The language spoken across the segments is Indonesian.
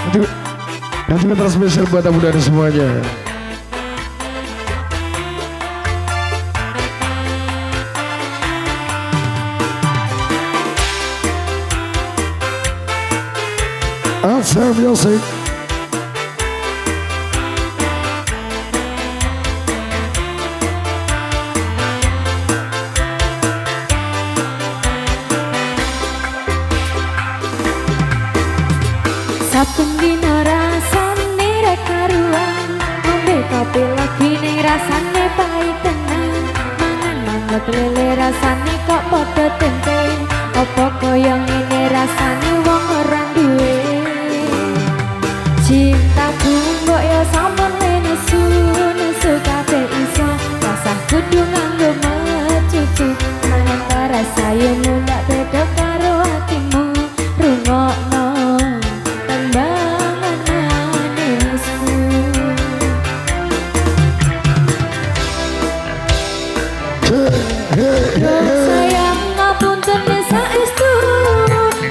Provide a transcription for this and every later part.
Dan juga terspesial buat tamu dan semuanya. Answer Music. Saben dino rasane ra karuan, ngombe kopi lagi ning rasane pahit tenan. Mangan mangut lele rasane kok padha tempe, apa kaya ngene rasane wong ora duwe. Cintaku mbok yo sampun nesu kabeh iso, rasah kudu nganggo mecucu. Mangan rasayemu ndak beda karo atimu, rungokno sayang ngapunten saestu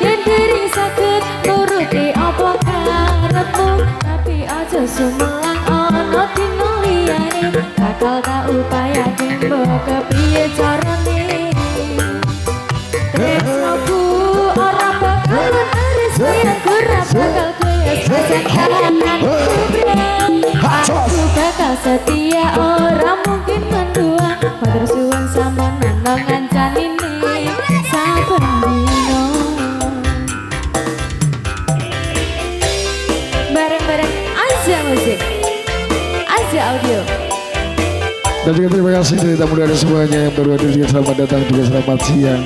yen diri saged nuruti apa karepmu, tapi aja sumelang ana dina liyane, bakal tak upayake mbok kepiye carane. Tresnoku ora bakal leres koyo ora bakal koyo sejalan. Aku bakal setia ora mungkin mendua, matur suwun sampun nang ngancanine saben dino. Bareng-bareng aja musik, aja audio. Dan juga terima kasih dari tamu dan semuanya yang baru hadir, juga selamat datang, juga selamat siang.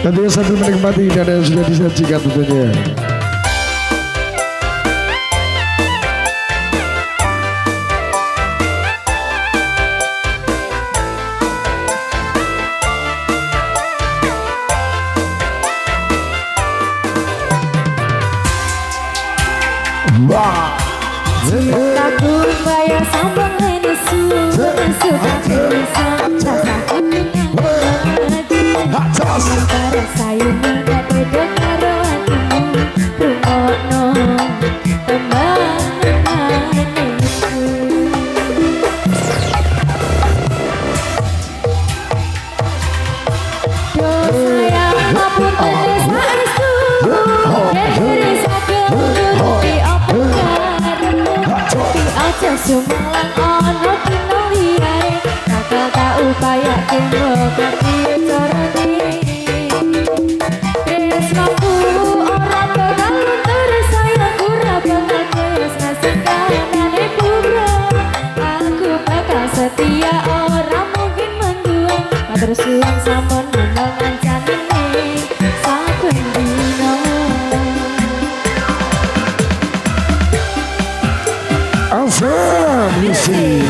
Dan juga sambil menikmati dana yang sudah disajikan tentunya. Cintaku bayar sampun nesu kabeh iso, rasah kudu antara sayumu gak beda karo atimu, rungokno tembanganku. Yo sayang ngapunten saestu, yen diri saged nuruti apa karepmu, tapi aja sumelang ana dina liyane, bakal tak upayake mbok kepiye carane. Tresnoku ora bakal luntur, sayangku ora bakal koyo sekanane pura. Aku bakal setia ora mungkin mendua, matur suwun sampun nang ngancanine saben dino. Answer Music.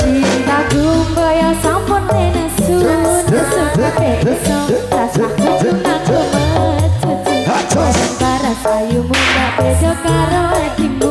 Cintaku mbaya sampun nesu kabeh iso, rasah kudu nganggo mecucu. Para sayumu gak beda karo atimu,